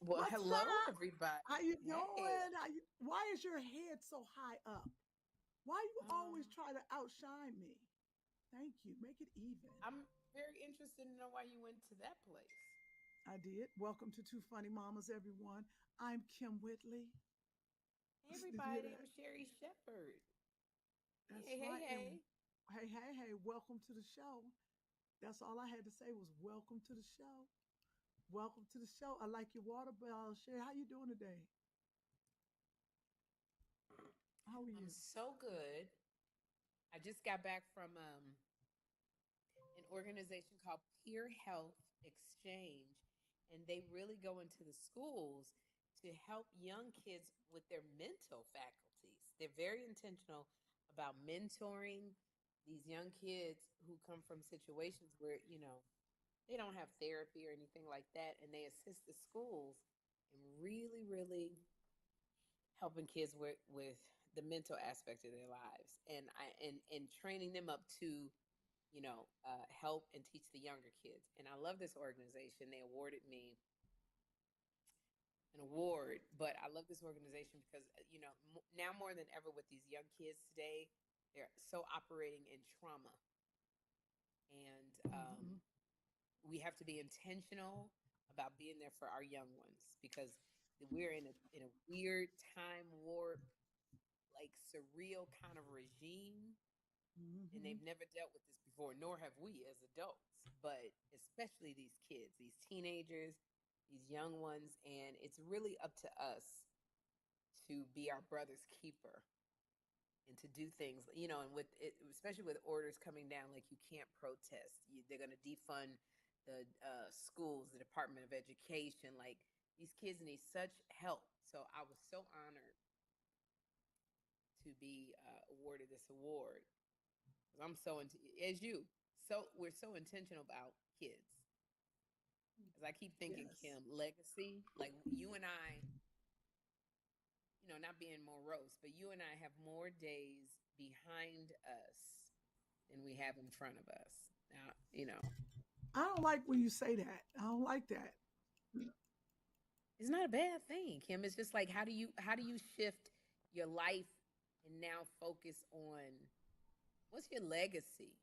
Well, What's hello, up? everybody. How you Hey. doing? Why is your head so high up? Why you always Um, try to outshine me? Thank you. Make it even. I'm very interested to know why you went to that place. I did. Welcome to Two Funny Mamas, everyone. I'm Kym Whitley. Hey, Did you hear everybody. I'm that? Sherri Shepherd. That's Hey, hey, right. And hey. hey, welcome to the show. That's all I had to say was welcome to the show. Welcome to the show. I like your water bottle, Sherry. How you doing today? How are I'm you? so good. I just got back from an organization called Peer Health Exchange, and they really go into the schools to help young kids with their mental faculties. They're very intentional about mentoring these young kids who come from situations where, they don't have therapy or anything like that, and they assist the schools in really, really helping kids with the mental aspect of their lives, and training them up to help and teach the younger kids. And I love this organization. They awarded me an award, but I love this organization because now more than ever with these young kids today, they're so operating in trauma, and Hmm. we have to be intentional about being there for our young ones because we're in a weird time warp, like surreal kind of regime, and Hmm. they've never dealt with this before, nor have we as adults, but especially these kids, these teenagers, these young ones. And it's really up to us to be our brother's keeper and to do things, and with it, especially with orders coming down, like you can't protest. They're going to defund the schools, the Department of Education. Like these kids need such help. So I was so honored to be awarded this award. I'm so into as you. So we're so intentional about kids. As I keep thinking, Yes. Kym, legacy. Like you and I, not being morose, but you and I have more days behind us than we have in front of us. Now, I don't like when you say that. I don't like that. it's not a bad thing, Kym. It's just like how do you shift your life and now focus on what's your legacy?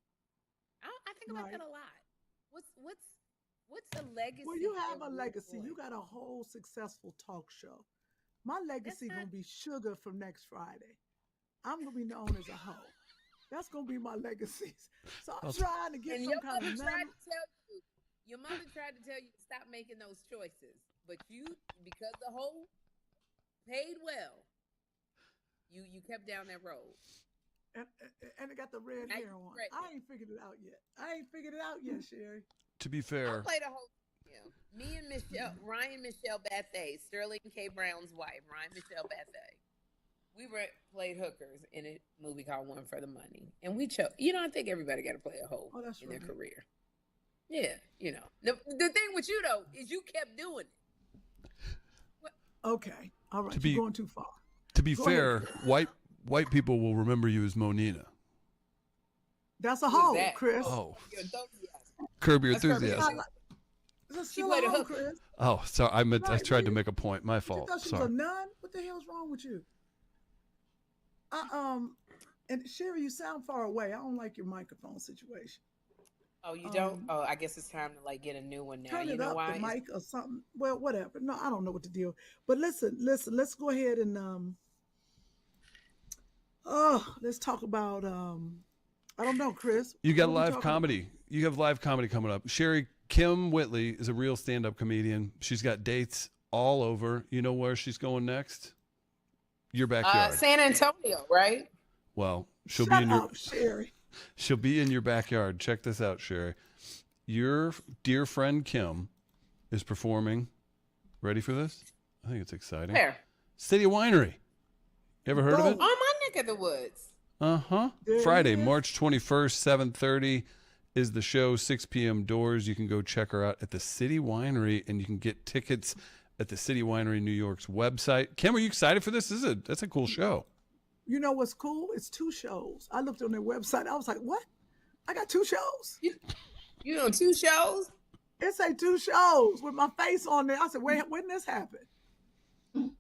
I think about Right. that a lot. What's a Well, you legacy have you're a legacy. You willing? got a whole successful talk show. My That's legacy not. gonna be sugar from next Friday. I'm gonna be known as a hoe. That's gonna be my legacy. So I'm Well, trying to get And some your kind of mother tried non. to tell you. Your mother tried to tell you to stop making those choices, but you, because the whole paid well, you kept down that road. And, and it got the red Now hair you on. I pregnant. ain't figured it out yet. I ain't figured it out yet, Sherry. to be I'll fair, play the whole. Yeah, me and Ryan Michelle Bethay, Sterling K. Brown's wife, Ryan Michelle Bethay. We were played hookers in a movie called One for the Money, and we chose. I think everybody got to play a hoe Oh, that's in their right. career. Yeah, the thing with you though is you kept doing it. What? Okay. All to right. You're be going too far. to be Go ahead, fair, Chris. white people will remember you as Monina. That's a Who is hoe, that? Chris. Oh, Oh, your enthusiasm. Curb Your That's Kirby I Enthusiasm. like. enthusiasm. It's She still a played a hoe, hooker. Chris. Oh, sorry, I Right. tried to make a point. My What you fault. thought she was a Sorry. nun? What the hell's wrong with you? I and Sherry, you sound far away. I don't like your microphone situation. Oh, you don't? Um, Oh, I guess it's time to like get a new one now. turn You it know up, the why? It's mic or something. Well, whatever. No, I don't know what to do. But listen. Let's go ahead and let's talk about I don't know, Chris. You got What we live talking about? comedy. You have live comedy coming up. Sherri Kym Whitley is a real stand-up comedian. She's got dates all over. You know where she's going next? Your backyard. San Antonio, right? Well, Shut up, Sherry. she'll be in your backyard. Check this out, Sherri. Your dear friend Kym is performing. Ready for this? I think it's exciting. Where? City Winery. You ever heard of it? Boom. Oh, my neck of the woods. Uh-huh. There it Friday, is. March 21st, 7:30 is the show, 6 p.m. doors. You can go check her out at the City Winery, and you can get tickets at the City Winery New York's website. Kym, are you excited for this? That's a cool show. You know what's cool? It's two shows. I looked on their website. I was like, what? I got two shows. You doing two shows? It say 2 shows with my face on there. I said, wait, when this happen?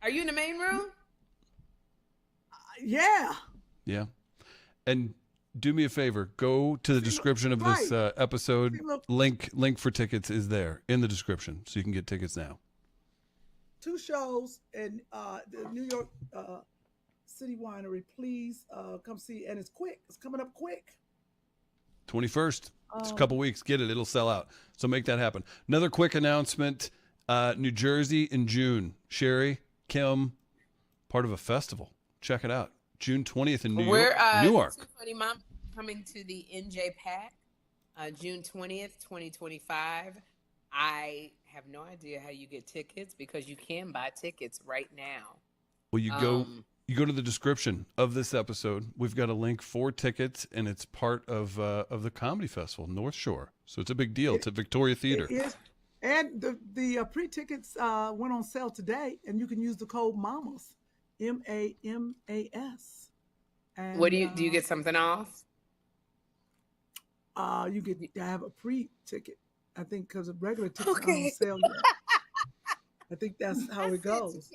Are you in the main room? Yeah. Yeah. And do me a favor, go to the description of this episode. Link for tickets is there in the description, so you can get tickets now. 2 shows in the New York City Winery. Please come see. And it's quick. It's coming up quick. 21st. It's a couple weeks. Get it. It'll sell out. So make that happen. Another quick announcement. New Jersey in June. Sherri, Kym, part of a festival. Check it out. June 20th in Newark. Too Funny Mom coming to the NJ Pack, June 20th, 2025. I have no idea how you get tickets because you can buy tickets right now. Well, you go to the description of this episode. We've got a link for tickets, and it's part of the comedy festival, North Shore. So it's a big deal. It's at Victoria Theater. It is. And the pre-tickets went on sale today, and you can use the code MAMAS. MAMAS. And, what do you get something off? You get to have a pre-ticket, I think, because the regular tickets aren't on sale yet. I think that's how it goes.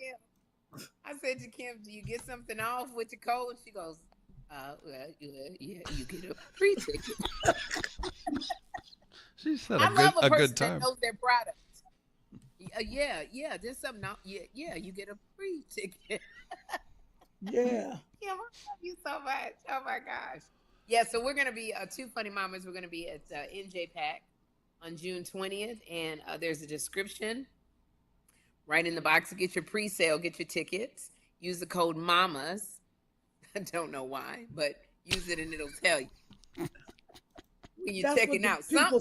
I said to Kym, do you get something off with your code? And she goes, well, yeah, you get a pre-ticket. She said I love a person good time. that knows their product. Yeah, there's something out. Yeah, you get a free ticket. Yeah. Yeah, I love you so much. Oh my gosh. Yeah, so we're gonna be 2 Funny Mamas. We're gonna be at NJ Pack on June 20th, and there's a description right in the box to get your pre-sale, get your tickets. Use the code MAMAS. I don't know why, but use it and it'll tell you. When you're checking out, something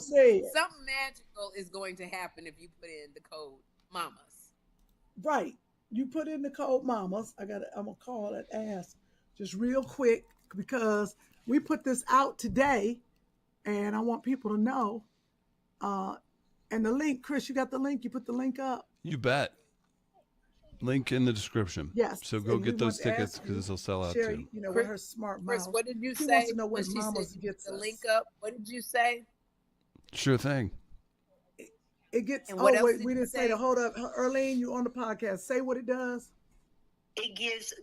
magical is going to happen if you put in the code MAMAS. Right. You put in the code MAMAS. I'm gonna call and ask just real quick because we put this out today, and I want people to know. And the link, Chris, you got the link. You put the link up. You bet. Link in the description. Yes. So go get those tickets because this will sell out Sherri, too. you know, with her smart mouth. Chris, what did you she say? Wants to know when she Mamas said gets the us. link up. What did you say? Sure thing. It gets. And what else wait, did we you didn't say say? to hold up, Earlene. You on the podcast? Say what it does. It gives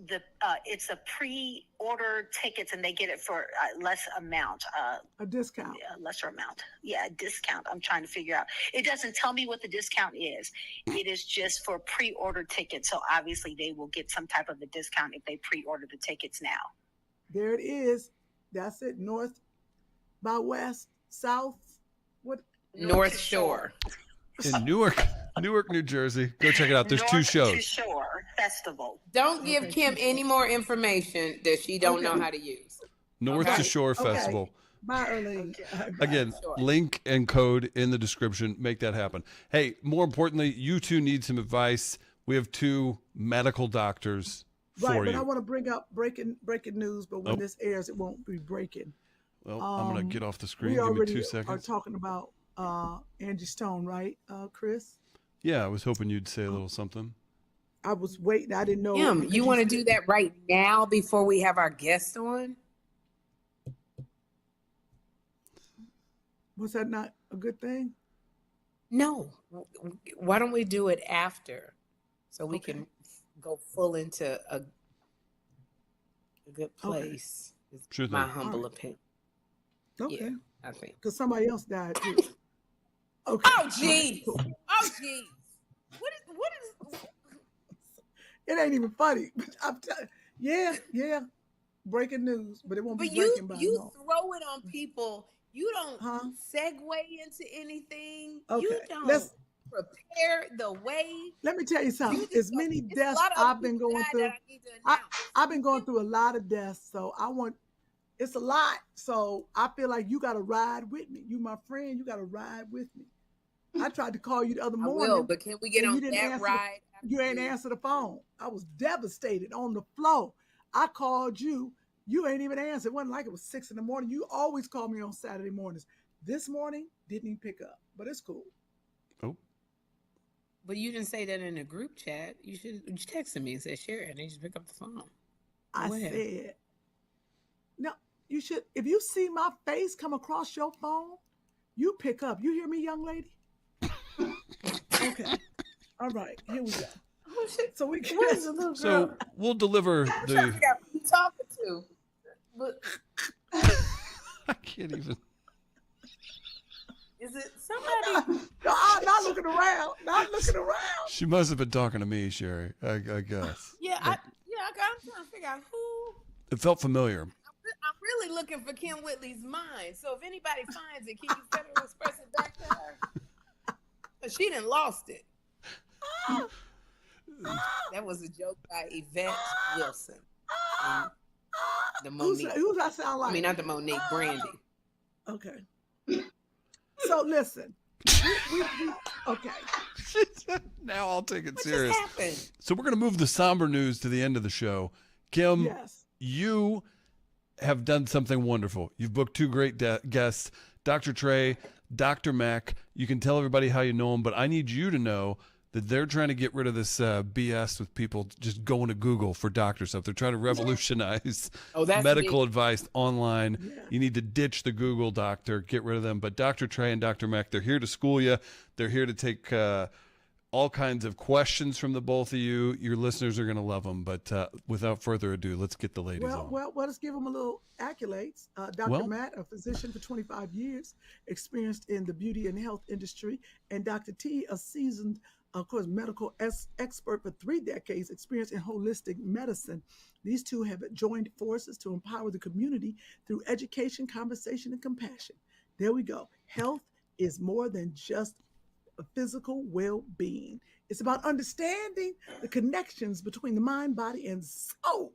it's a pre-order tickets, and they get it for less amount. A discount. Lesser amount. Yeah, a discount. I'm trying to figure out. It doesn't tell me what the discount is. It is just for pre-order tickets. So obviously they will get some type of a discount if they pre-order the tickets now. There it is. That's it. North by west, south. What? North Shore. In Newark, New Jersey. Go check it out. There's 2 shows. North Shore Festival. Don't give Kym any more information that she don't know how to use. North to Shore Festival. Bye, Earlene. Again, link and code in the description. Make that happen. Hey, more importantly, you 2 need some advice. We have 2 medical doctors for right, you. but I want to bring up breaking news, but when this airs, it won't be breaking. Well, I'm going to get off the screen. We Give me already 2 seconds. are talking about Angie Stone, right, Chris? Yeah, I was hoping you'd say a little something. I was waiting. I didn't know. Kym, you want to do that right now before we have our guest on? Was that not a good thing? No. Why don't we do it after so we can go full into a good place? Sure my thing. humble opinion. Okay. Yeah, I think. Because somebody else died too. Okay. Oh, jeez. Oh, jeez. What is? It ain't even funny. Yeah. Breaking news, but it won't be But breaking by you now. throw it on people. You don't segue into anything. Okay. You don't prepare the way. Let me tell you something. As many deaths I've been going through, I've been going through a lot of deaths. So it's a lot. So I feel like you got to ride with me. You my friend. You got to ride with me. I tried to call you the other morning. I will, but can we get on that ride? You ain't answer the phone. I was devastated on the floor. I called you. You ain't even answer. It wasn't like it was 6 a.m. You always call me on Saturday mornings. This morning, didn't even pick up, but it's cool. Oh. But you didn't say that in a group chat. You texted me and said, Sherri, and they just pick up the phone. I said, no, you should. If you see my face come across your phone, you pick up. You hear me, young lady? Okay. All right. Here we go. Oh, shit. So we can. Where's the little girl? So we'll deliver I'm trying to the. figure out who you talking to. But I can't even. is it somebody? No, not looking around. Not looking around. She must have been talking to me, Sherri. I guess. Yeah, I'm trying to figure out who. It felt familiar. I'm really looking for Kym Whitley's mind. So if anybody finds it, can you Federal Express it back to her? Because she done lost it. That was a joke by Yvette Wilson. And the Monique. Who's that sound like? I mean, not the Monique, Brandy. Okay. So listen. Okay. Now I'll take it What serious. just happened? So we're going to move the somber news to the end of the show. Kym, Yes. you have done something wonderful. You've booked two great guests, Dr. Tre, Dr. Mac. You can tell everybody how you know them, but I need you to know that they're trying to get rid of this BS with people just going to Google for doctor stuff. They're trying to revolutionize medical advice online. Yeah. You need to ditch the Google doctor, get rid of them. But Dr. Tre and Dr. Mac, they're here to school you. They're here to take all kinds of questions from the both of you. Your listeners are going to love them. But without further ado, let's get the ladies on. Well, let's give them a little accolades. Dr. Matt, a physician for 25 years, experienced in the beauty and health industry, and Dr. T, a seasoned, of course, medical expert for 3 decades, experience in holistic medicine. These two have joined forces to empower the community through education, conversation, and compassion. There we go. Health is more than just a physical well-being. It's about understanding the connections between the mind, body, and soul.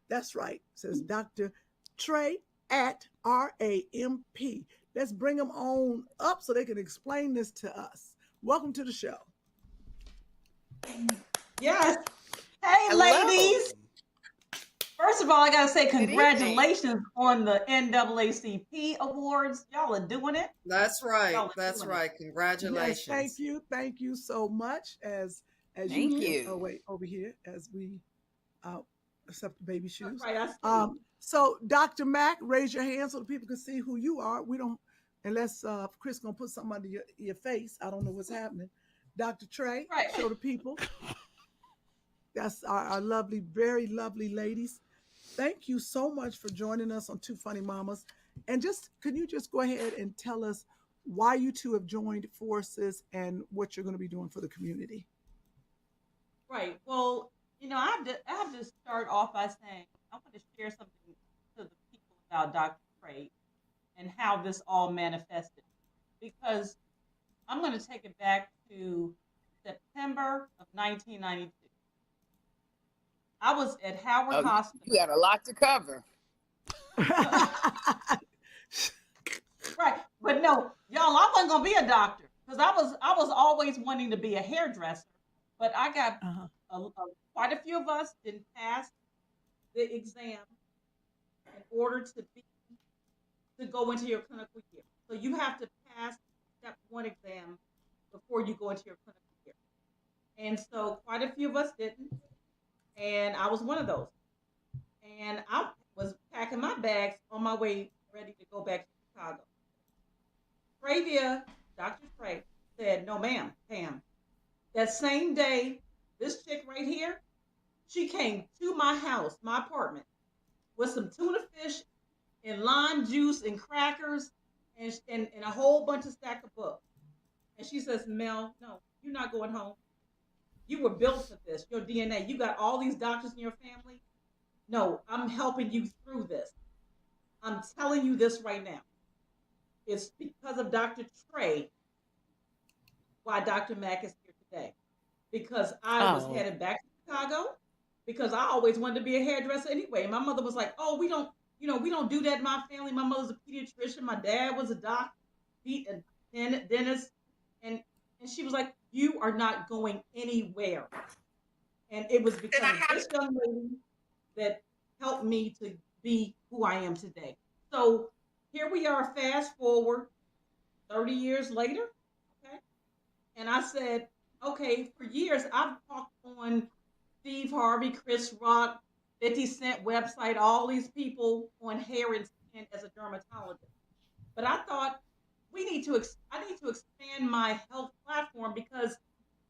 That's right, says Dr. Tre at R.A.M.P. Let's bring them on up so they can explain this to us. Welcome to the show. Yes. Hey, Hello. ladies. First of all, I got to say Good congratulations on the NAACP awards. Y'all are doing it. That's right. Y'all are That's doing it. right. Congratulations. Yes, thank you so much. As Thank you. you. Oh wait, over here as we accept the baby shoes. That's right. I see. So Dr. Mac, raise your hand so the people can see who you are. We don't, unless Chris gonna put something under your face. I don't know what's happening. Dr. Tre, Right. show the people. That's our lovely, very lovely ladies. Thank you so much for joining us on Two Funny Mamas. And can you just go ahead and tell us why you two have joined forces and what you're going to be doing for the community? Right. Well, I have to start off by saying I want to share something to the people about Dr. Tre and how this all manifested. Because I'm going to take it back to September of 1992. I was at Howard Hospital. You got a lot to cover. Right. But no, y'all, I wasn't gonna be a doctor because I was always wanting to be a hairdresser. But I got quite a few of us didn't pass the exam in order to go into your clinical year. So you have to pass step 1 exam before you go into your clinical year. And so quite a few of us didn't. And I was one of those. And I was packing my bags on my way ready to go back to Chicago. Dr. Tre said, "No, ma'am, Pam. That same day, this chick right here, she came to my house, my apartment, with some tuna fish and lime juice and crackers and a whole bunch of stack of books. And she says, Mel, no, you're not going home. You were built for this, your DNA. You got all these doctors in your family. No, I'm helping you through this. I'm telling you this right now. It's because of Dr. Tre why Dr. Mac is here today. Because I was headed back to Chicago because I always wanted to be a hairdresser anyway. My mother was like, oh, we don't do that in my family. My mother's a pediatrician. My dad was a doctor, a dentist. And she was like, you are not going anywhere. And it was because of this young lady that helped me to be who I am today. So here we are, fast forward 30 years later, okay? And I said, okay, for years I've talked on Steve Harvey, Chris Rock, 50 Cent website, all these people on hair and skin as a dermatologist. But I thought I need to expand my health platform because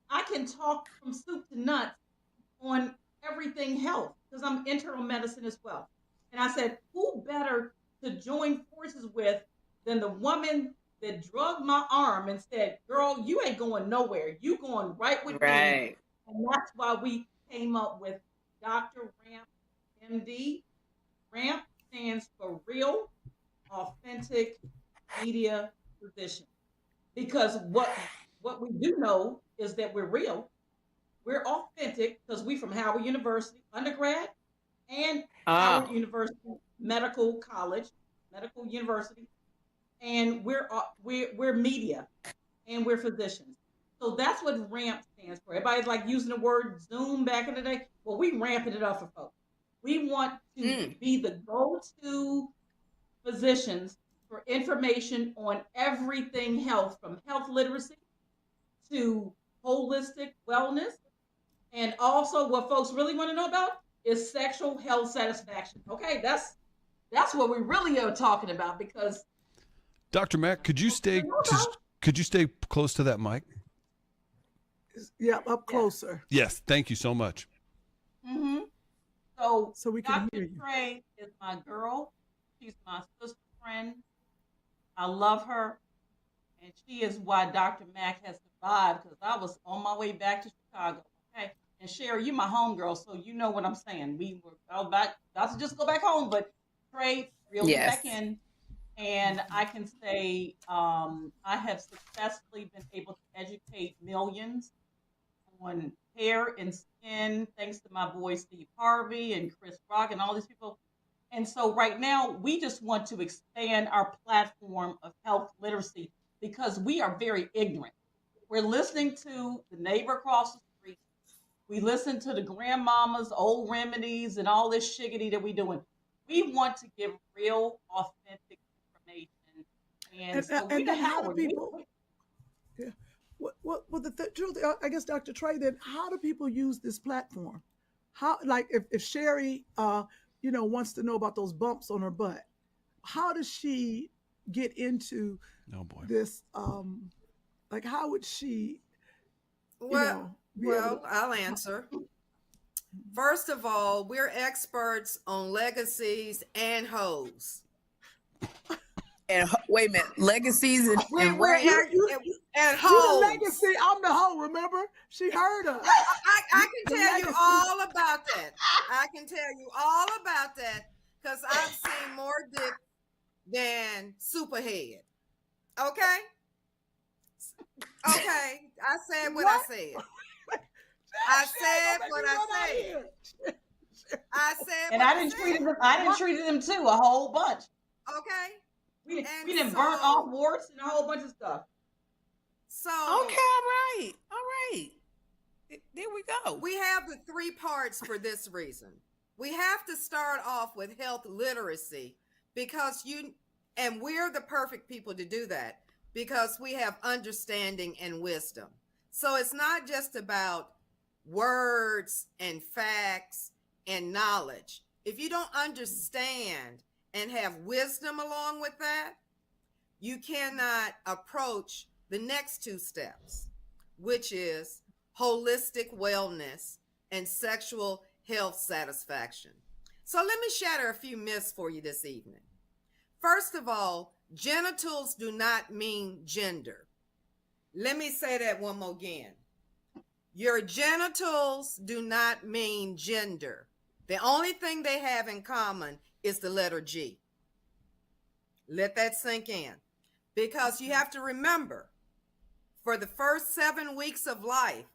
I can talk from soup to nuts on everything health because I'm internal medicine as well. And I said, who better to join forces with than the woman that drugged my arm and said, girl, you ain't going nowhere. You going right with me. Right. And that's why we came up with Dr. R.A.M.P. M.D. R.A.M.P. stands for Real Authentic Media Physician. Because what we do know is that we're real, we're authentic because we from Howard University, undergrad, and Howard Oh. University Medical College, Medical University, and we're media and we're physicians. So that's what R.A.M.P. stands for. Everybody's like using the word Zoom back in the day. Well, we ramping it up for folks. We want to Mm. be the go-to physicians for information on everything health, from health literacy to holistic wellness. And also what folks really want to know about is sexual health satisfaction. Okay, that's what we really are talking about because Dr. Mac, could you stay close to that mic? Yeah, up closer. Yes, thank you so much. Mm-hmm. So we can hear Dr. you. Tre is my girl. She's my sister friend. I love her. And she is why Dr. Mac has survived because I was on my way back to Chicago. Okay. And Sherri, you my homegirl, so you know what I'm saying. We were about to just go back home, but Tre reeled me Yes. back in. And I can say I have successfully been able to educate millions on hair and skin, thanks to my boy Steve Harvey and Chris Rock and all these people. And so right now, we just want to expand our platform of health literacy because we are very ignorant. We're listening to the neighbor across the street. We listen to the grandmama's old remedies and all this shiggity that we're doing. We want to give real, authentic information. And so And we the then how do Howard. people? Yeah. What the truth? I guess, Dr. Tre, then how do people use this platform? How, like, if Sherri, wants to know about those bumps on her butt, how does she get into Oh boy. this? Like, how would she, Well, be able to? I'll answer. First of all, we're experts on legacies and hoes. And wait a minute, legacies and We're rank? and You the hoes. legacy. I'm the hoe. Remember, she heard us. I can tell you legacy. all about that. I can tell you all about that because I've seen more dick than Superhead. Okay? Okay. I said what I said. I said what I said. I said And what I didn't treat them. I didn't treat them too a whole bunch. Okay. We And didn't so- burn off warts and a whole bunch of stuff. So Okay, all right. There we go. we have the three parts for this reason. We have to start off with health literacy because we're the perfect people to do that because we have understanding and wisdom. So it's not just about words and facts and knowledge. If you don't understand and have wisdom along with that, you cannot approach the next two steps, which is holistic wellness and sexual health satisfaction. So let me shatter a few myths for you this evening. First of all, genitals do not mean gender. Let me say that one more again. Your genitals do not mean gender. The only thing they have in common is the letter G. Let that sink in. Because you have to remember, for the first 7 weeks of life,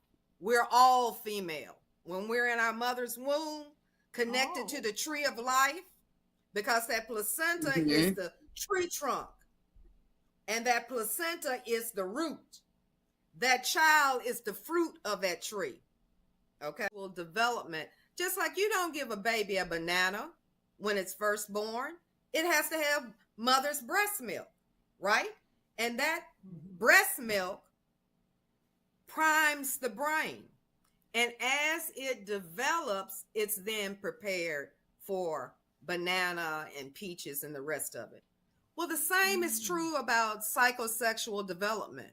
we're all female. When we're in our mother's womb, connected to the tree of life, because that placenta is the tree trunk. And that placenta is the root. That child is the fruit of that tree. Okay? Well, development, just like you don't give a baby a banana when it's first born, it has to have mother's breast milk, right? And that breast milk primes the brain. And as it develops, it's then prepared for banana and peaches and the rest of it. Well, the same is true about psychosexual development.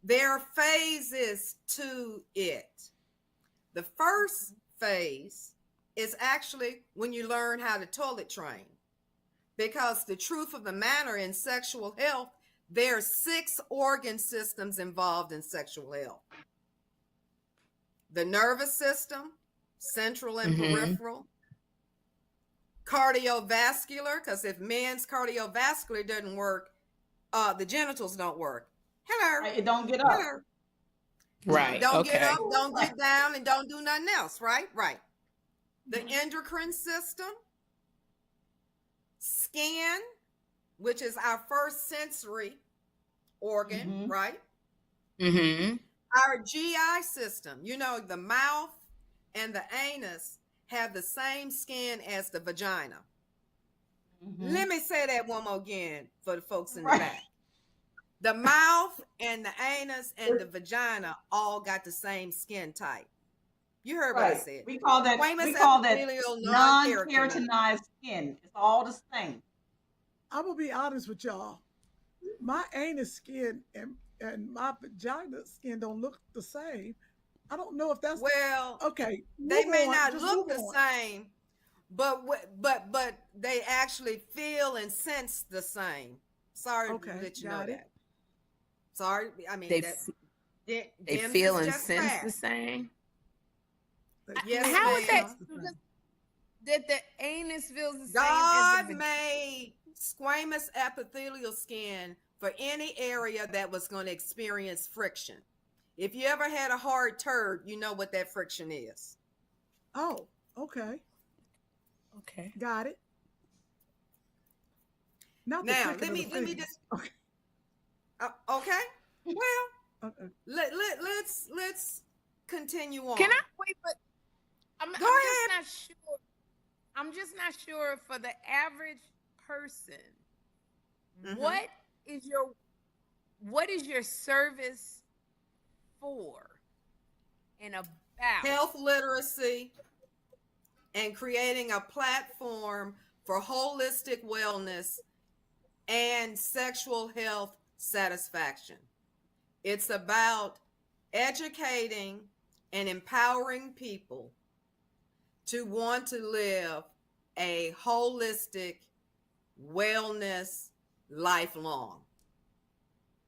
There are phases to it. The first phase is actually when you learn how to toilet train. Because the truth of the matter in sexual health, there are 6 organ systems involved in sexual health. The nervous system, central and peripheral. Cardiovascular, because if men's cardiovascular doesn't work, the genitals don't work. Hello. Right, it don't get up. Hello. Right. Don't okay. get up, don't get down, and don't do nothing else, right? Right. The endocrine system, skin, which is our first sensory organ, right? Our GI system, you know, the mouth and the anus have the same skin as the vagina. Let me say that one more again for the folks in the back. The mouth and the anus and the vagina all got the same skin type. You heard what I said. We call that non-keratinized skin. It's all the same. I'm gonna be honest with y'all. My anus skin and my vagina skin don't look the same. I don't know if that's okay. They may not look the same, but they actually feel and sense the same. Sorry to let you know that. Sorry, I mean they feel and sense the same. Yes, how is that? That the anus feels the same. God made squamous epithelial skin for any area that was going to experience friction. If you ever had a hard turd, you know what that friction is. Oh, okay. Okay. Got it. Now, let me just. Okay. Okay. Well, let's continue on. Can I wait? But I'm just not sure. I'm just not sure for the average person. What is your service for and about? Health literacy and creating a platform for holistic wellness and sexual health satisfaction. It's about educating and empowering people to want to live a holistic wellness lifelong.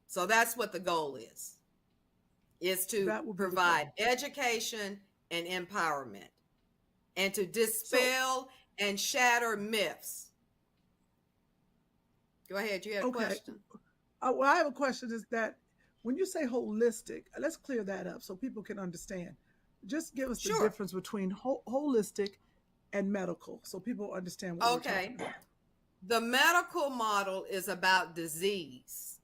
So that's what the goal is to provide education and empowerment and to dispel and shatter myths. Go ahead, you had a question. Well, I have a question is that when you say holistic, let's clear that up so people can understand. Just give us the difference between holistic and medical so people understand what we're talking about. The medical model is about disease.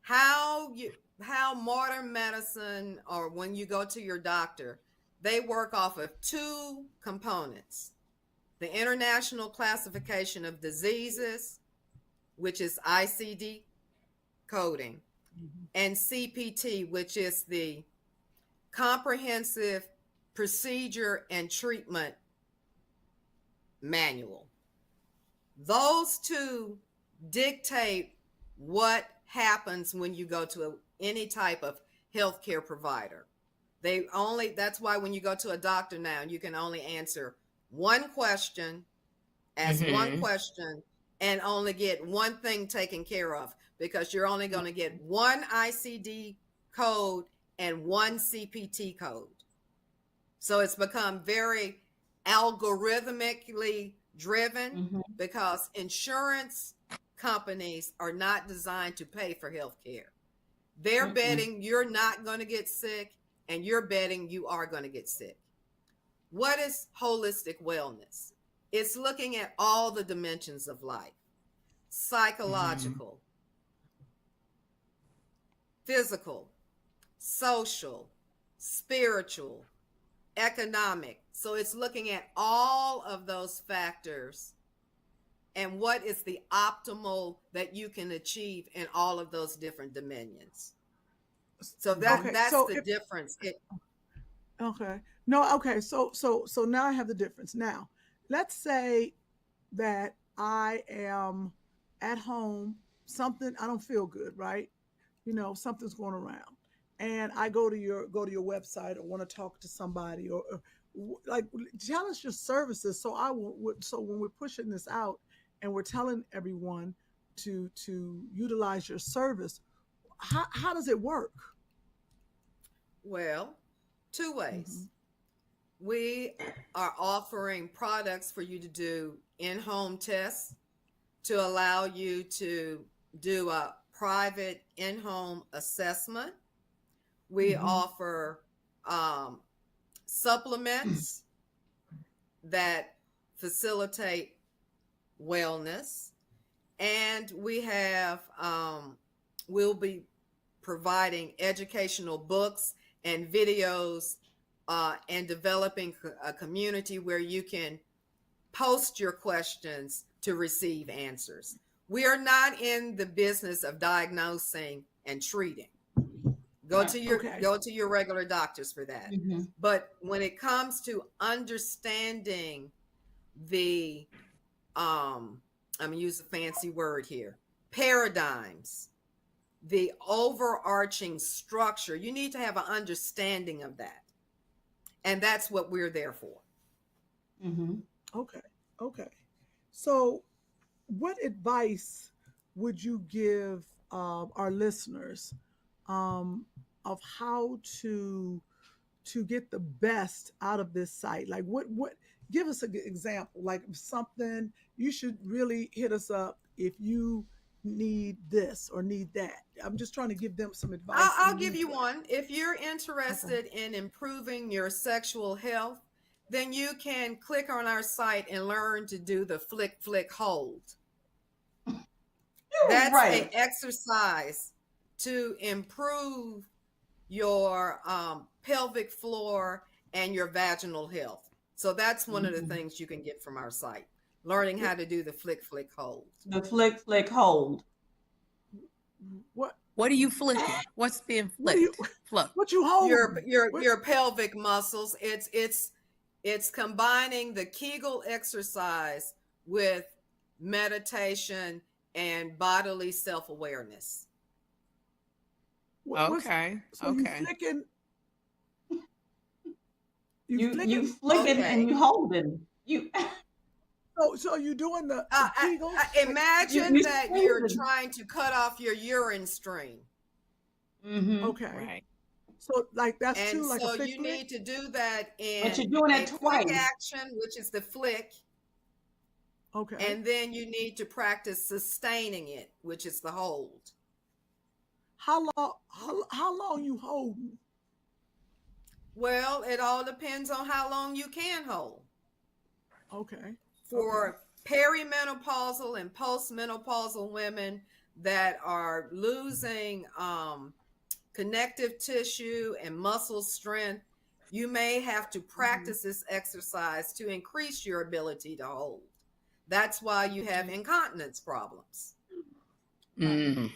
How modern medicine, or when you go to your doctor, they work off of 2 components. The International Classification of Diseases, which is ICD coding, and CPT, which is the Comprehensive Procedure and Treatment Manual. Those 2 dictate what happens when you go to any type of healthcare provider. That's why when you go to a doctor now, you can only answer one question, ask one question, and only get one thing taken care of, because you're only going to get one ICD code and one CPT code. So it's become very algorithmically driven because insurance companies are not designed to pay for health care. They're betting you're not going to get sick, and you're betting you are going to get sick. What is holistic wellness? It's looking at all the dimensions of life: psychological, physical, social, spiritual, economic. So it's looking at all of those factors and what is the optimal that you can achieve in all of those different dominions. So that's the difference. So now I have the difference. Now, let's say that I am at home, something I don't feel good, right? Something's going around, and I go to your website or want to talk to somebody, or like, tell us your services, so so when we're pushing this out and we're telling everyone to utilize your service, how does it work? Well, two Mm-hmm. ways. We are offering products for you to do in-home tests to allow you to do a private in-home assessment. We Mm-hmm. offer supplements that facilitate wellness, and we'll be providing educational books and videos, and developing a community where you can post your questions to receive answers. We are not in the business of diagnosing and treating. Go Right. to your Okay. go to your regular doctors for that. Mm-hmm. But when it comes to understanding the I'm gonna use a fancy word here, paradigms, the overarching structure, you need to have an understanding of that. And that's what we're there for. Mm-hmm. Okay. Okay. So, what advice would you give our listeners, um, of how to get the best out of this site? Like, what? Give us an example. Like something you should really hit us up if you need this or need that. I'm just trying to give them some advice I'll and give you leeway. one. If you're Okay. interested in improving your sexual health, then you can click on our site and learn to do the flick, flick, hold. That's Right. an exercise to improve your pelvic floor and your vaginal health. So that's one of the Mm-hmm. things you can get from our site, learning how to do the flick, flick, hold. The flick, flick, hold. What What are you flicking? What's being what do you flicked? Fluck. what you holding? Your pelvic muscles. It's combining the Kegel exercise with meditation and bodily self-awareness. Okay. So you Okay. flicking? You flicking Okay. and you holding. You So you doing the I Kegels? imagine you that you're squeezing. trying to cut off your urine stream. Mm-hmm. Okay. Right. So like that's And too like a so flick you flick. need to do that But in you're doing a it quick twice. action, which is the flick. Okay. And then you need to practice sustaining it, which is the hold. How long you holding? Well, it all depends on how long you can hold. Okay. Okay. For perimenopausal and postmenopausal women that are losing connective tissue and muscle strength, you may have to practice this exercise to increase your ability to hold. That's why you have incontinence problems. Mm,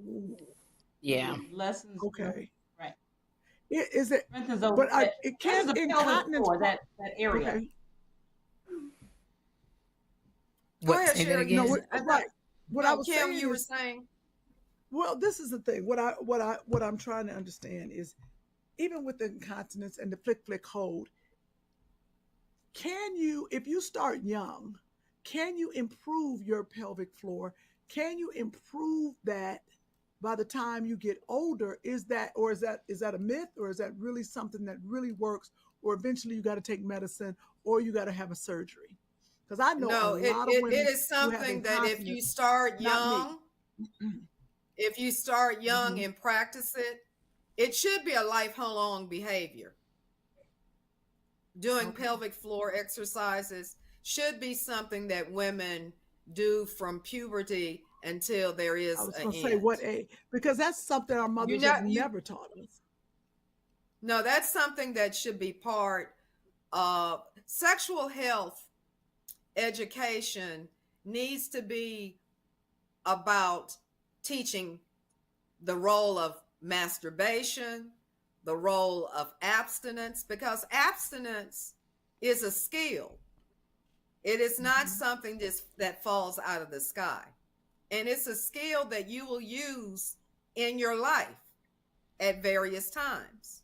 Ooh, yeah. Lessons. okay. Right. Is it? Strengthens But it strengthens can't the pelvic incontinence. floor, that area. Okay. Go What? ahead, Say that Sherri. No, again. right. What I No, was Kym, saying you were is, saying. well, this is the thing. What I'm trying to understand is, even with the incontinence and the flick flick hold, can you, if you start young, can you improve your pelvic floor? Can you improve that by the time you get older? Is that a myth, or is that really something that really works? Or eventually you got to take medicine, or you got to have a surgery? Because I know a No, lot of it women is who have something that if you incontinence. start Not me. young, if you start young Mhm. and practice it, it should be a lifelong behavior. Doing Okay. pelvic floor exercises should be something that women do from puberty until there I is was an going to say end. what age, because that's something our You mothers know, have never taught us. no, that's something that should be part of sexual health education. Needs to be about teaching the role of masturbation, the role of abstinence, because abstinence is a skill. It is not something that falls out of the sky. And it's a skill that you will use in your life at various times.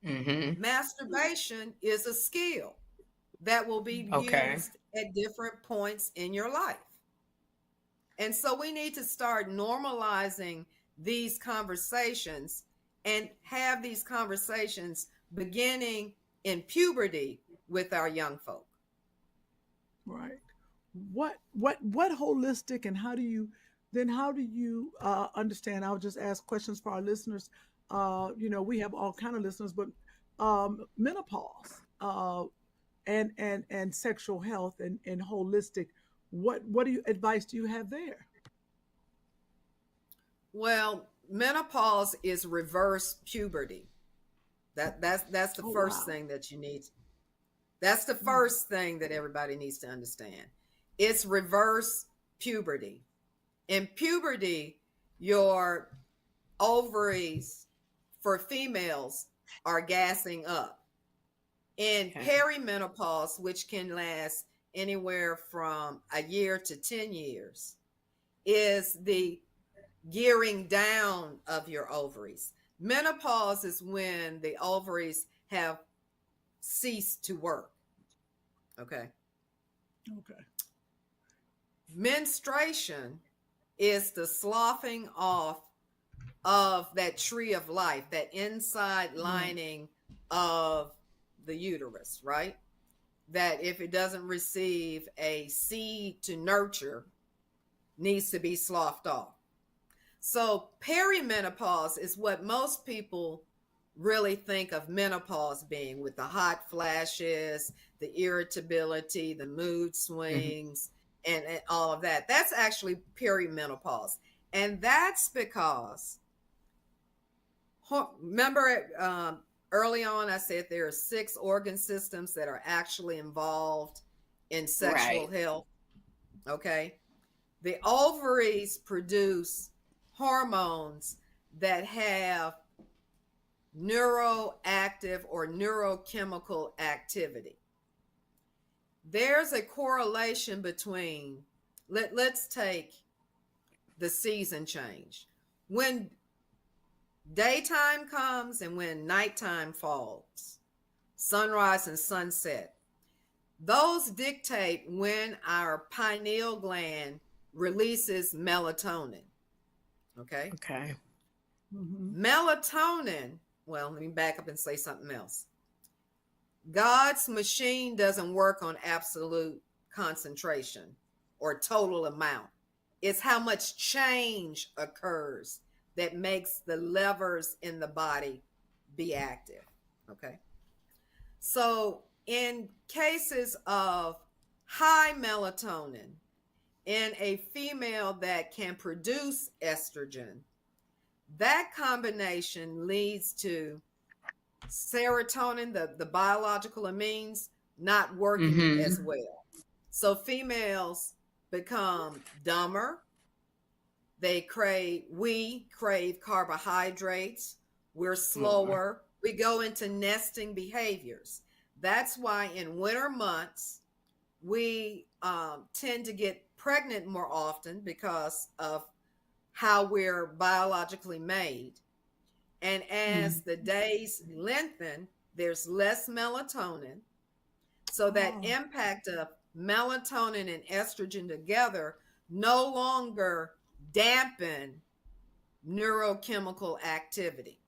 Masturbation is a skill that will be used at different points in your life. And so we need to start normalizing these conversations and have these conversations beginning in puberty with our young folk. Right. What holistic, and how do you understand? I'll just ask questions for our listeners. We have all kind of listeners, but menopause and sexual health and holistic. What advice do you have there? Well, menopause is reverse puberty. That's the first thing that you need. That's the first thing that everybody needs to understand. It's reverse puberty. In puberty, your ovaries for females are gassing up. In perimenopause, which can last anywhere from a year to 10 years, is the gearing down of your ovaries. Menopause is when the ovaries have ceased to work. Okay. Menstruation is the sloughing off of that tree of life, that inside lining of the uterus, right? That if it doesn't receive a seed to nurture, needs to be sloughed off. So perimenopause is what most people really think of menopause being, with the hot flashes, the irritability, the mood swings, and all of that. That's actually perimenopause. And that's because, remember early on I said there are 6 organ systems that are actually involved in sexual health. Okay. The ovaries produce hormones that have neuroactive or neurochemical activity. There's a correlation between, let's take the season change. When daytime comes and when nighttime falls, sunrise and sunset, those dictate when our pineal gland releases melatonin. Okay. Melatonin, well, let me back up and say something else. God's machine doesn't work on absolute concentration or total amount. It's how much change occurs that makes the levers in the body be active. Okay. So in cases of high melatonin in a female that can produce estrogen, that combination leads to serotonin, the biological amines, not working as well. So females become dumber. We crave carbohydrates. We're slower. We go into nesting behaviors. That's why in winter months, we tend to get pregnant more often because of how we're biologically made. And as the days lengthen, there's less melatonin. So that impact of melatonin and estrogen together no longer dampen neurochemical activity.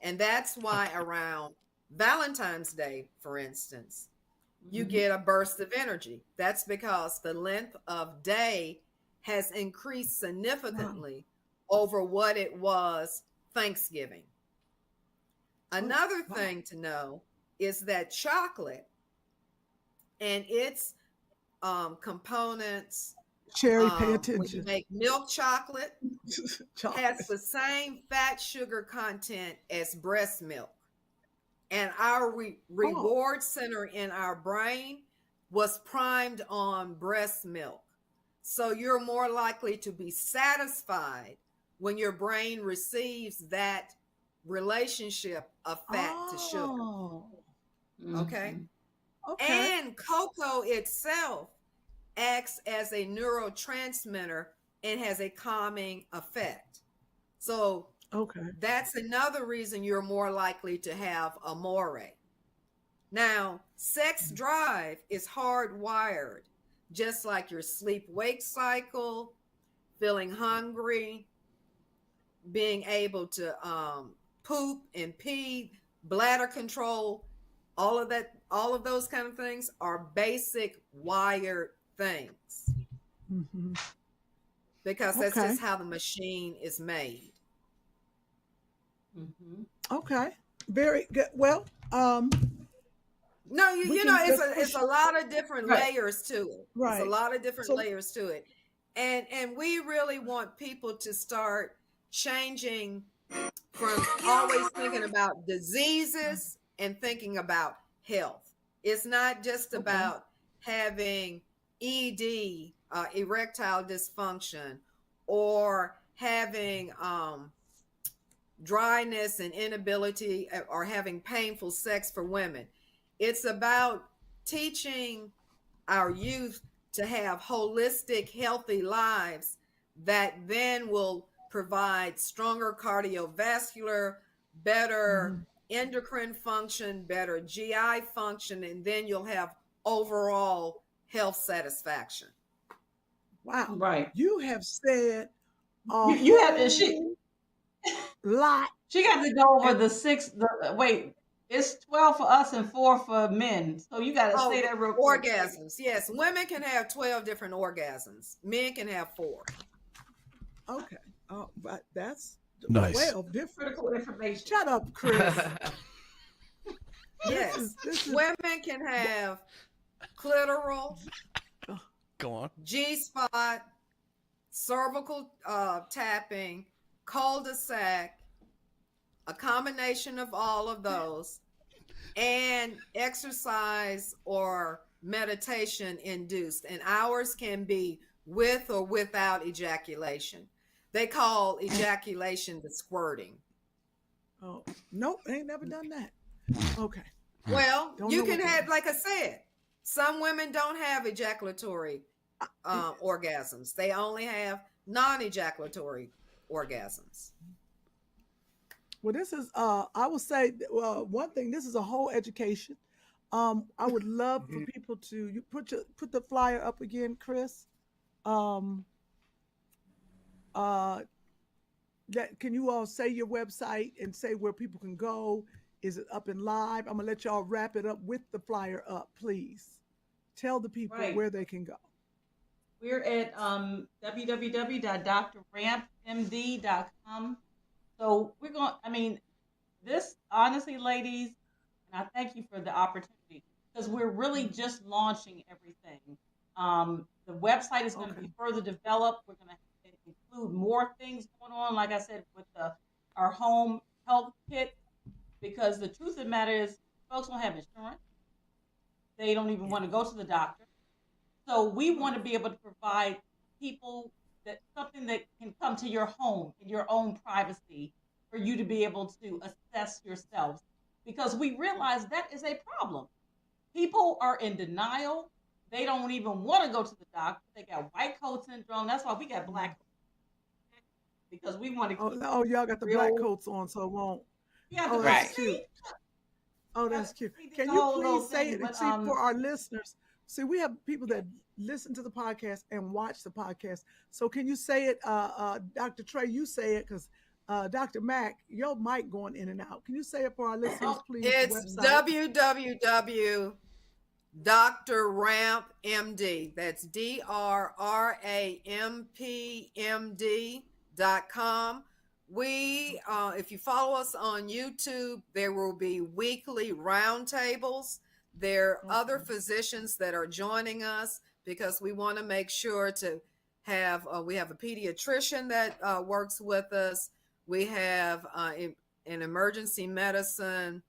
And that's why around Valentine's Day, for instance, you get a burst of energy. That's because the length of day has increased significantly over what it was Thanksgiving. Another thing to know is that chocolate and its components, Sherri, pay when attention. you make milk chocolate, has the same fat sugar content as breast milk. And our reward center in our brain was primed on breast milk. So you're more likely to be satisfied when your brain receives that relationship of fat to sugar. Okay. And cocoa itself acts as a neurotransmitter and has a calming effect. So Okay. that's another reason you're more likely to have amore. Now, sex drive is hardwired, just like your sleep-wake cycle, feeling hungry, being able to poop and pee, bladder control, all of those kind of things are basic wired things. Mm-hmm. Because that's just how the machine is made. Mm-hmm. Okay. Very good. Well, no, you know, it's a lot of different layers to it. Right. It's a lot of different layers to it. And we really want people to start changing from always thinking about diseases and thinking about health. It's not just about having ED, erectile dysfunction, or having dryness and inability, or having painful sex for women. It's about teaching our youth to have holistic, healthy lives that then will provide stronger cardiovascular, better endocrine function, better GI function, and then you'll have overall health satisfaction. Wow. Right. You have said you have to lot. She got to go over the 6. Wait, it's 12 for us and 4 for men. So you got to say that real quick. Orgasms. Yes, women can have 12 different orgasms. Men can have 4. Okay. Oh, but that's nice. 12 different. Critical information. Shut up, Chris. Yes. Women can have clitoral. Go on. G-spot, cervical tapping, cul-de-sac, a combination of all of those, and exercise or meditation induced. And ours can be with or without ejaculation. They call ejaculation the squirting. Oh, nope, ain't never done that. Okay. Well, you can have, like I said, some women don't have ejaculatory orgasms. They only have non-ejaculatory orgasms. Well, this is I will say one thing, this is a whole education. I would love for people to you put the flyer up again, Chris. Can you all say your website and say where people can go? Is it up and live? I'm gonna let y'all wrap it up with the flyer up, please. Tell the people where they can go. We're at www.drrampmd.com. So we're going, I mean, this honestly, ladies, and I thank you for the opportunity, because we're really just launching everything. The website is going to be further developed. We're going to include more things going on, like I said, with our home health kit, because the truth of the matter is folks don't have insurance. They don't even want to go to the doctor. So we want to be able to provide people something that can come to your home in your own privacy for you to be able to assess yourselves, because we realize that is a problem. People are in denial. They don't even want to go to the doctor. They got white coat syndrome. That's why we got black coats. Because we want to keep y'all got the black coats on, so it won't. Yeah, that's cute. Oh, that's cute. Can you please say it for our listeners? See, we have people that listen to the podcast and watch the podcast. So can you say it, Dr. Tre, you say it, because Dr. Mac, your mic going in and out. Can you say it for our listeners, please? It's www.DrRampMD. That's DrRampMD.com. We, if you follow us on YouTube, there will be weekly roundtables. There are other physicians that are joining us, because we want to make sure to have, we have a pediatrician that works with us. We have an emergency medicine,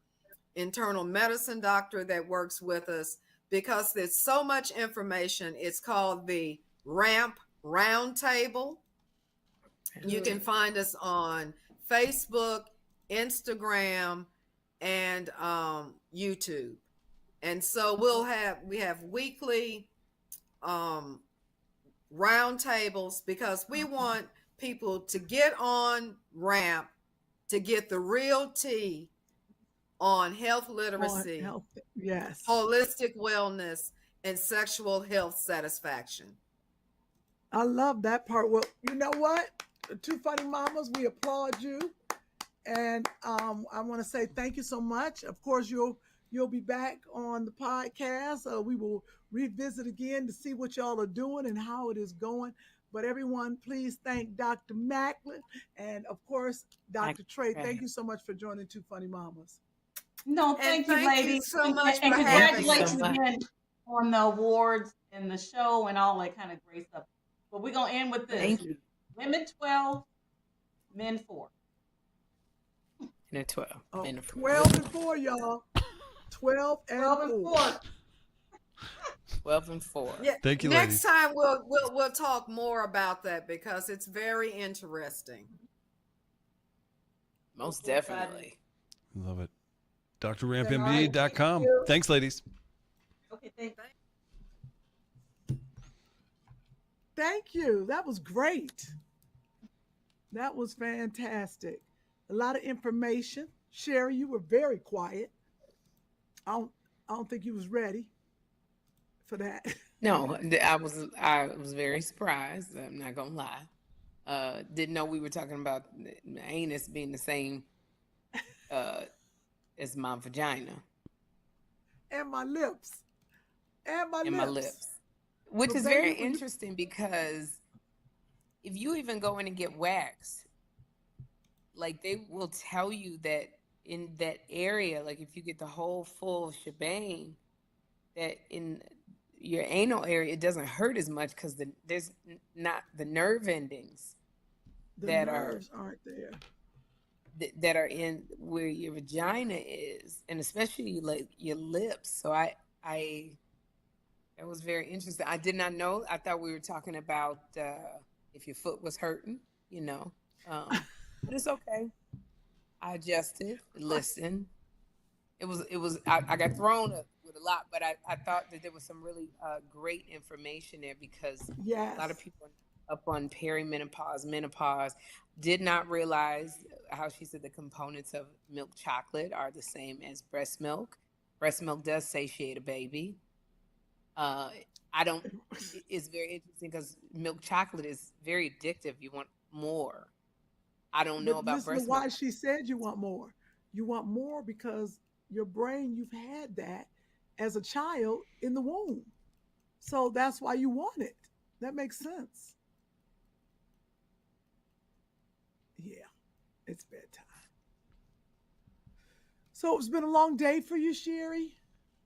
internal medicine doctor that works with us, because there's so much information. It's called the R.A.M.P Roundtable. You can find us on Facebook, Instagram, and YouTube. And so we have weekly roundtables because we want people to get on R.A.M.P to get the real tea on health literacy, On health, yes. holistic wellness, and sexual health satisfaction. I love that part. Well, you know what? The Two Funny Mamas, we applaud you. And I want to say thank you so much. Of course, you'll be back on the podcast. We will revisit again to see what y'all are doing and how it is going. But everyone, please thank Dr. Maclin and, of course, Dr. Tre. Thank you so much for joining Two Funny Mamas. No, thank you, ladies. So much and for having congratulations me. again on the awards and the show and all that kind of great stuff. But we're going to end with this. Thank you. Women 12, men 4. And 12. Oh, Men 12 and 4, y'all. 12 and 4. 12 and 4. Yeah. Thank you, Next ladies. time we'll talk more about that because it's very interesting. Most definitely. Love it. DrRampMD.com. Thanks, ladies. Okay, thanks. Thank you. That was great. That was fantastic. A lot of information. Sherri, you were very quiet. I don't think you was ready for that. No, I was very surprised. I'm not gonna lie. Didn't know we were talking about anus being the same as my vagina And my lips. And my lips. which But is baby, very when you- interesting because if you even go in and get waxed, like they will tell you that in that area, like if you get the whole full shebang, that in your anal area it doesn't hurt as much because there's not the nerve endings The that nerves aren't there. that are in where your vagina is, and especially like your lips. So I that was very interesting. I did not know. I thought we were talking about if your foot was hurting, but it's okay. I adjusted, listened. It was I got thrown with a lot, but I thought that there was some really great information there because Yes. a lot of people up on perimenopause, menopause, did not realize how she said the components of milk chocolate are the same as breast milk. Breast milk does satiate a baby. It's very interesting because milk chocolate is very addictive. You want more. I don't know But about listen breast to why milk. she said you want more. You want more because your brain, you've had that as a child in the womb. So that's why you want it. That makes sense. Yeah, it's bedtime. So it's been a long day for you, Sherri.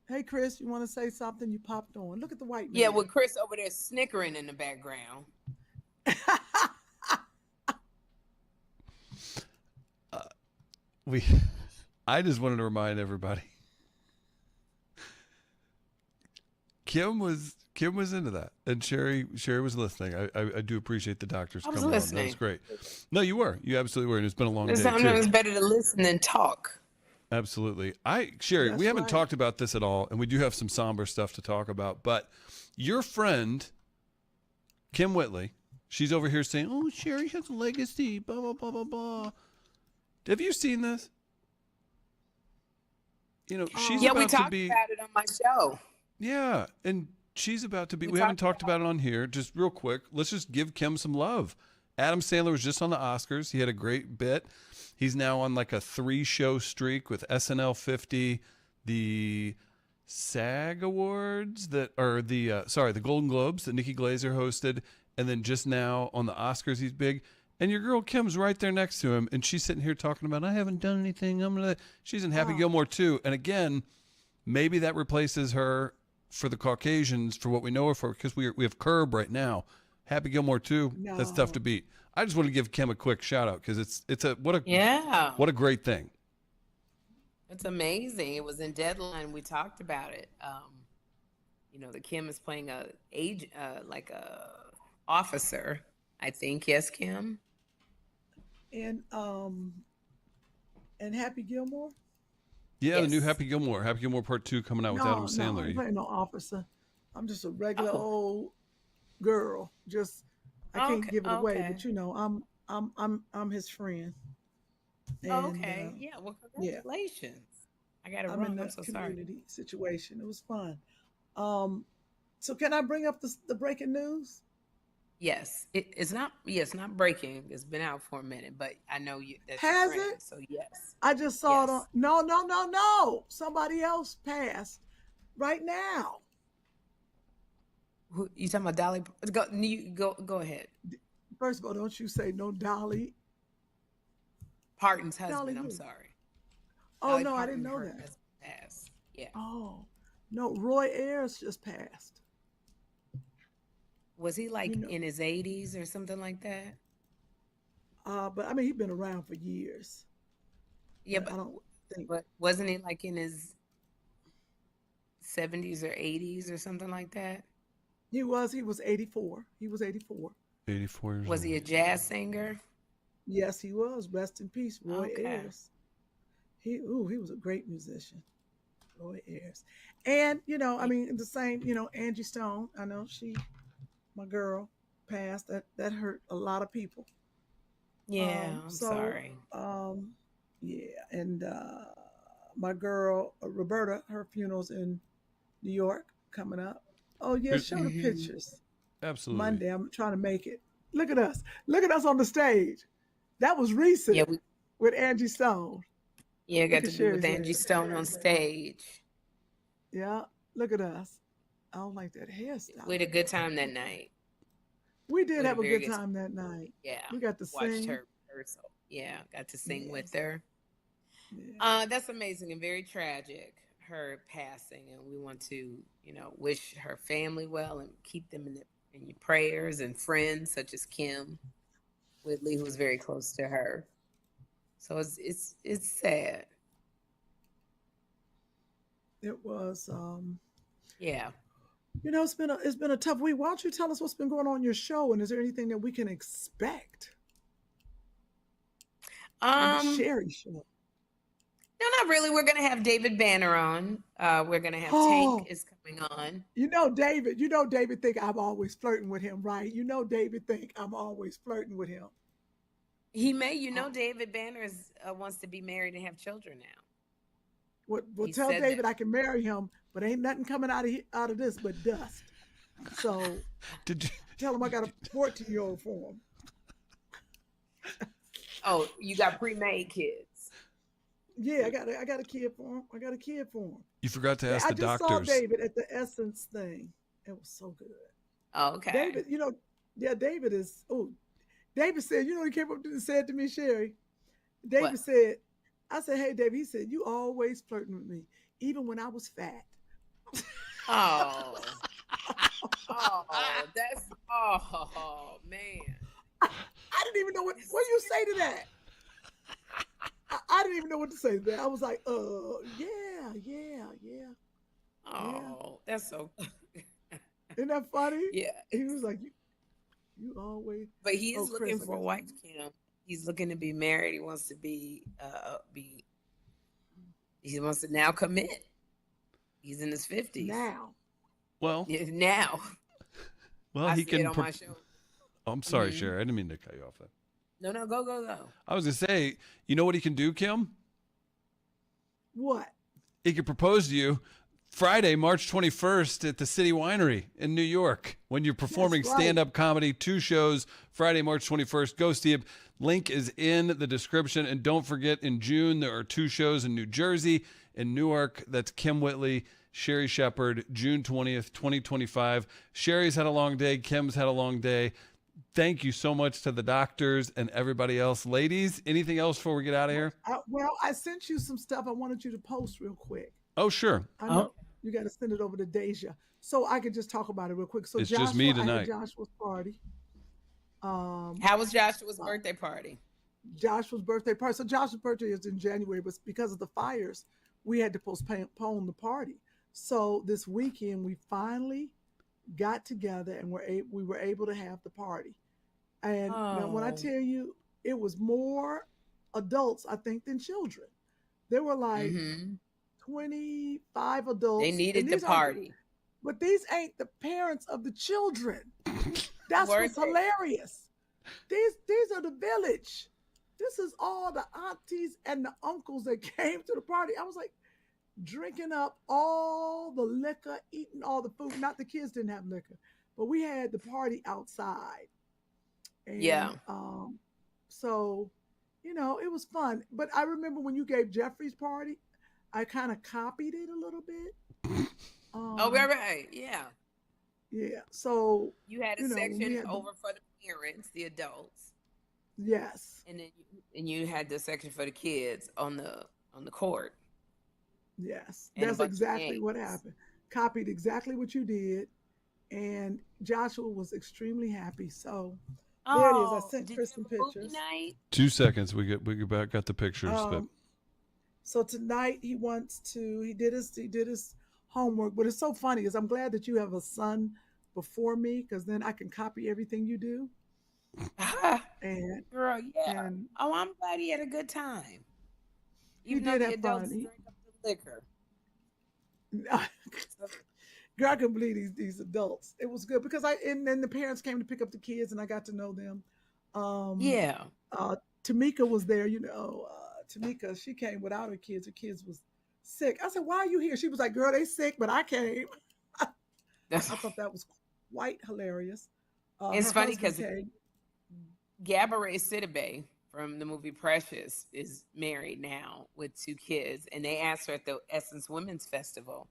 Hey, Chris, you want to say something? You popped on. Look at the white man. Yeah, with Chris over there snickering in the background. I just wanted to remind everybody. Kym was into that, and Sherri was listening. I do appreciate the doctors I was coming on. That listening. was great. No, you were. You absolutely were, and it's been a long day Sometimes it's too. better to listen than talk. Absolutely. Sherri, That's we haven't right. talked about this at all, and we do have some somber stuff to talk about. But your friend Kym Whitley, she's over here saying, "Oh, Sherri has a legacy." Blah blah blah blah blah. Have you seen this? She's Yeah, about we to talked be. about it on my show. Yeah, and she's about to be. We We haven't talked talked about it on here. Just real quick, let's just give Kym some love. Adam Sandler was just on the Oscars. He had a great bit. He's now on like a 3-show streak with SNL 50, the SAG Awards the Golden Globes that Nikki Glaser hosted, and then just now on the Oscars he's big. And your girl Kym's right there next to him, and she's sitting here talking about, I haven't done anything. She's in Happy Gilmore too. And again, maybe that replaces her for the Caucasians for what we know her for, because we have Curb right now. Happy Gilmore 2, that's tough to beat. I just want to give Kym a quick shout out because what a great thing. It's amazing. It was in Deadline. We talked about it. The Kym is playing a officer, I think. Yes, Kym. And Happy Gilmore? Yeah, Yes. the new Happy Gilmore Part 2 coming out with Adam Sandler. No, I'm playing no officer. I'm just a regular Oh, old girl. Just I can't okay, give it away, okay, but I'm his friend, and okay. Yeah. Well, yeah, congratulations. I got it I'm in wrong. the I'm so sorry. community situation. It was fun. Um, so can I bring up the breaking news? Yes, it's not. Yeah, it's not breaking. It's been out for a minute, but I know you. That's your Has friend. it? So yes, I just saw it on. yes. No, no, no, no. Somebody else passed right now. Who you talking about? Dolly? Go ahead. First of all, don't you say no, Dolly. Parton's Dolly husband. I'm who? sorry. Oh Dolly no, I didn't Parton, know her that. husband passed. Yeah. Oh no, Roy Ayers just passed. Was he You like know, in his 80s or something like that? but I mean, he's been around for years, Yeah, but I don't think but wasn't he like in his 70s or 80s or something like that? he was. He was 84. He was 84. 84 years Was old. he a jazz singer? Yes, he was. Rest in peace, Roy Okay. Ayers. He was a great musician, Roy Ayers. And I mean, the same. Angie Stone. I know my girl, passed. That hurt a lot of people. Yeah, I'm So sorry. yeah, and my girl Roberta, her funeral's in New York coming up. Oh yeah, Here's- show the Hmm. pictures. Absolutely. Monday, I'm trying to make it. Look at us. Look at us on the stage. That was Yeah, recent with Angie Stone. Look got at to be with Sherry's Angie head. Stone on stage. Yeah, look at us. I don't like that We hairstyle. had a good time that night. We We did had a have a very good good time. time that night. Yeah, We got to watched sing. her rehearsal. Yeah, got to sing Yeah, with her. yeah. That's amazing and very tragic, her passing, and we want to, wish her family well and keep them in your prayers, and friends such as Kym Whitley, who was very close to her. So it's sad. It was. Yeah. It's been a tough week. Why don't you tell us what's been going on in your show, and is there anything that we can expect on the Um, Sherri show? no, not really. We're gonna have David Banner on. We're gonna have Tank Oh, is coming on. David. David think I'm always flirting with him, right? David think I'm always flirting with him. He may, Oh, David Banner wants to be married and have children now. well, He tell said that. David I can marry him, but ain't nothing coming out of this but dust. So Did you? tell him I got a 14-year-old for him. Oh, you got pre-made kids. Yeah, I got a kid for him. I got a kid for him. You forgot to ask I the just saw doctors. David at the Essence thing. It was so good. Oh, okay. David, David is. Oh, David said, he came up and said to me, Sherri. David What? said, I said, hey, David. He said, you always flirting with me, even when I was fat. Oh. Oh, man. I didn't even know what you say to that. I didn't even know what to say to that. I was like, yeah. Oh, that's so. Isn't that funny? Yeah. He was like, you always. But he is Chris, looking for a wife, Kim. He's looking to be married. He wants to he wants to now commit. He's in his 50s. Now. Well, now. well, I he see can. it on my show. Oh, I'm sorry, Mhm. Sherri. I didn't mean to cut you off there. No, go. I was gonna say, you know what he can do, Kym? What? He could propose to you Friday, March 21st at the City Winery in New York when you're performing That's right. stand-up comedy, 2 shows, Friday, March 21st. Go see him. Link is in the description. And don't forget, in June, there are 2 shows in New Jersey and Newark. That's Kym Whitley, Sherri Shepherd, June 20th, 2025. Sherri's had a long day. Kym's had a long day. Thank you so much to the doctors and everybody else. Ladies, anything else before we get out of here? I sent you some stuff I wanted you to post real quick. Oh, sure. I know you got to send it over to Deja so I can just talk about it real quick. So It's just me I tonight. had Joshua's party. How was Joshua's birthday party? Joshua's birthday party. So Joshua's birthday is in January, but because of the fires, we had to postpone the party. So this weekend we finally got together and we were able to have the party. And now when I tell you, it was more adults, I think, than children. There were like 25 adults. They needed the party. but these ain't the parents of the children. That's Were what's they? hilarious. These are the village. This is all the aunties and the uncles that came to the party. I was like, drinking up all the liquor, eating all the food. Not the kids didn't have liquor, but we had the party outside. And Yeah. so, it was fun. But I remember when you gave Jeffrey's party, I kind of copied it a little bit. Oh, right, right. Yeah. Yeah. So, You had a when we section had over for the parents, the adults, yes. and then you had the section for the kids on the court. Yes, And a that's bunch of exactly what games. happened. Copied exactly what you did, and Joshua was extremely happy. So there it is. I Oh, sent did you Chris have some a movie pictures. night? 2 seconds. We get back. Got the pictures, but So tonight he did his homework. But it's so funny because I'm glad that you have a son before me because then I can copy everything you do. And Girl, yeah. and Oh, I'm glad he had a good time. he Even though did the have adults fun. drank up the liquor. So, Girl, I can believe these adults. It was good because and then the parents came to pick up the kids and I got to know them. Um, yeah. Tamika was there, Tamika, she came without her kids. Her kids was sick. I said, "Why are you here?" She was like, "Girl, they sick, but I came." I thought that was quite hilarious. It's Her funny husband because came. Gabourey Sidibe from the movie Precious is married now with 2 kids, and they asked her at the Essence Women's Festival,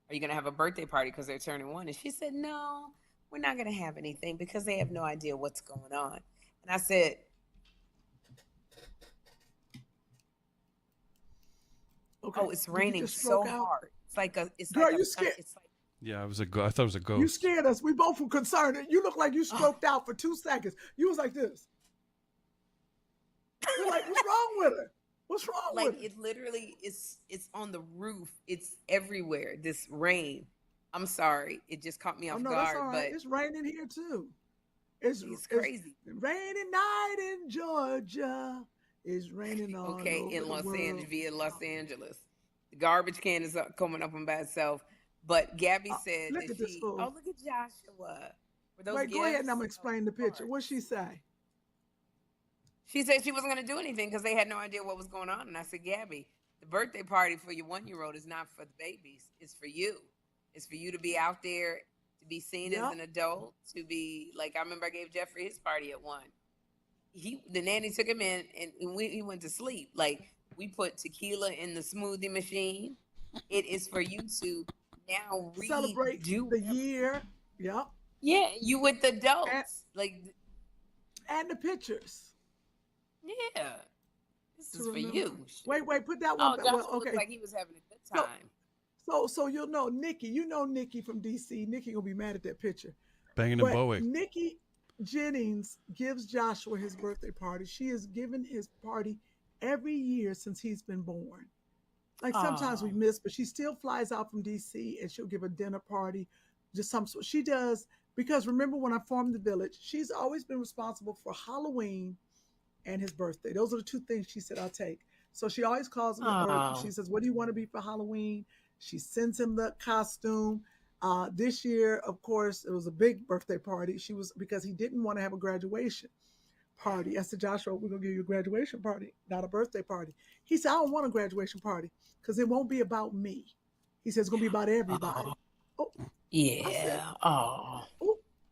"Are you going to have a birthday party because they're turning 1?" And she said, "No, we're not going to have anything because they have no idea what's going on." And I said, Okay, "Oh, it's did you raining just stroke so out? hard. It's like Girl, you scared. it's like yeah, I thought it was a You ghost. scared us. We both were concerned. You look like you stroked out for 2 seconds. You was like this. We're like, "What's wrong with her? What's wrong like with her?" it literally is. It's on the roof. It's everywhere. This rain. I'm sorry, it just caught me Oh off no, that's guard, all right. but It's raining here too. It's crazy. raining night in Georgia. It's raining all Okay, over in the world. Los Angeles, the garbage can is coming up by itself. But Gabby said Look that at this she. fool. Oh, look at Joshua. Were those Wait, gifts? go ahead and I'm gonna explain the picture. Cards? What'd she say? She said she wasn't going to do anything because they had no idea what was going on. And I said, Gabby, the birthday party for your 1-year-old is not for the babies. It's for you. It's for you to be out there, to be seen as Yep. an adult, to be like, I remember I gave Jeffrey his party at 1. The nanny took him in and he went to sleep. Like, we put tequila in the smoothie machine. It is for you to now Celebrate the year. Yep. Yeah, you with the adults. And the pictures. Yeah. This is for remember. you. Wait, put that Oh, one back. Joshua Well, okay. looked like he was having a good time. So you'll know Nikki. You know Nikki from DC. Nikki gonna be mad at that picture. Banging and Bowick. Nikki Jennings gives Joshua his birthday party. She has given his party every year since he's been born. Like sometimes we miss, but she still flies out from DC and she'll give a dinner party. She does, because remember when I formed the village, she's always been responsible for Halloween and his birthday. Those are the 2 things she said I'll take. So she always calls him, or she says, "What do you want to be for Halloween?" She sends him the costume. This year, of course, it was a big birthday party. Because he didn't want to have a graduation party. I said, "Joshua, we're going to give you a graduation party, not a birthday party." He said, "I don't want a graduation party because it won't be about me." He said, "It's going to be about everybody." Oh, yeah.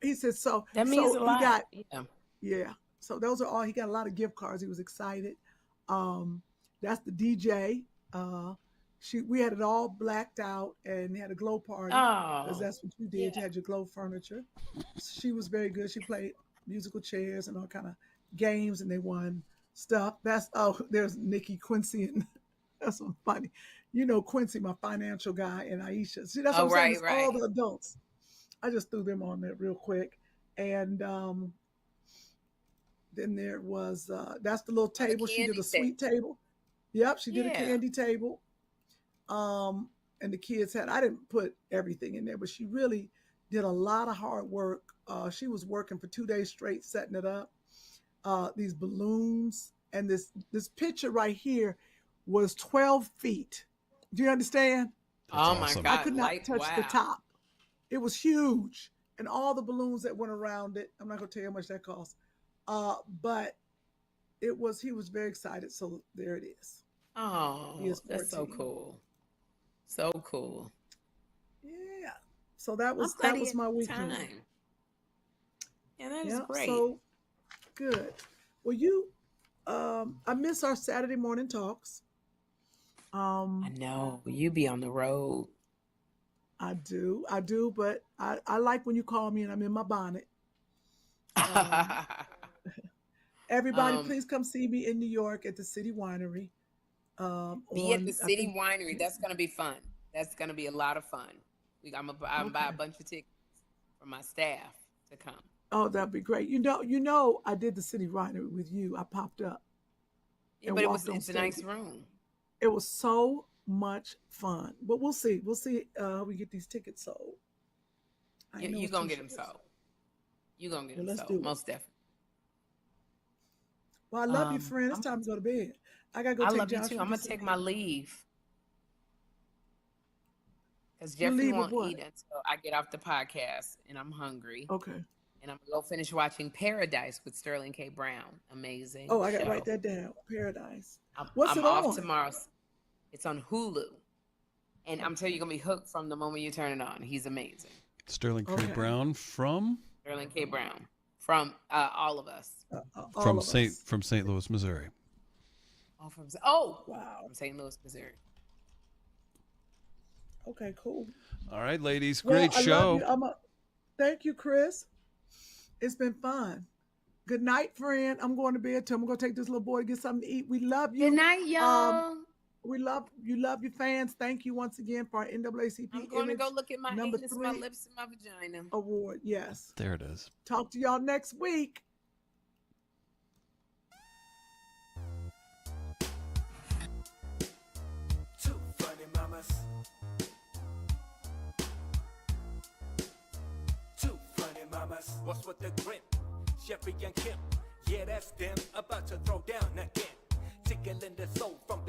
He said, "So that means a lot." He got, yeah. So those are all. He got a lot of gift cards. He was excited. That's the DJ. We had it all blacked out and had a glow party because that's what you did. Yeah. You had your glow furniture. She was very good. She played musical chairs and all kind of games, and they won stuff. There's Nikki, Quincy, and that's so funny. You know Quincy, my financial guy, and Aisha. See, that's what I'm saying. It's all the adults. I just threw them on there real quick, and then there was that's the little table. She did a sweet table. Yep, she did a candy table. And the kids I didn't put everything in there, but she really did a lot of hard work. She was working for 2 days straight setting it up. These balloons and this picture right here was 12 feet. Do you understand? That's awesome. My God. I could not touch the top. It was huge, and all the balloons that went around it. I'm not gonna tell you how much that cost, but it was. He was very excited. So there it is. Oh, that's so cool. So cool. Yeah. So that was my weekend. Time. Yeah, that is great. So good. Well, I miss our Saturday morning talks. I know you be on the road. I do, but I like when you call me and I'm in my bonnet. Everybody, please come see me in New York at the City Winery. Be at the City Winery. That's gonna be fun. That's gonna be a lot of fun. I'm gonna buy a bunch of tickets for my staff to come. Oh, that'd be great. You know, I did the City Winery with you. I popped up. Yeah, but it's a nice room. It was so much fun. But we'll see. We'll see how we get these tickets sold. You're gonna get them sold. You're gonna get them sold. Most definitely. Well, I love you, friend. It's time to go to bed. I gotta go. I love you too. I'm gonna take my leave because Jeffrey won't eat until I get off the podcast, and I'm hungry. Okay. And I'm gonna go finish watching Paradise with Sterling K. Brown. Amazing. Oh, I gotta write that down. Paradise. I'm it off on? Tomorrow. It's on Hulu, and I'm telling you, you're gonna be hooked from the moment you turn it on. He's amazing. Sterling K. Brown from Sterling K. Brown from All of Us. From St. Louis, Missouri. Wow. From St. Louis, Missouri. Okay, cool. All right, ladies, great show. Thank you, Chris. It's been fun. Good night, friend. I'm going to bed too. I'm going to take this little boy to get something to eat. We love you. Good night, y'all. We love your fans. Thank you once again for our NAACP. I'm going to go look at my number anus, 3 my lips, and my vagina. Award. Yes. There it is. Talk to y'all next week. Two funny mamas. Two funny mamas. What's with the grin? Sherri and Kym. Yeah, that's them. About to throw down again. Tickling the soul from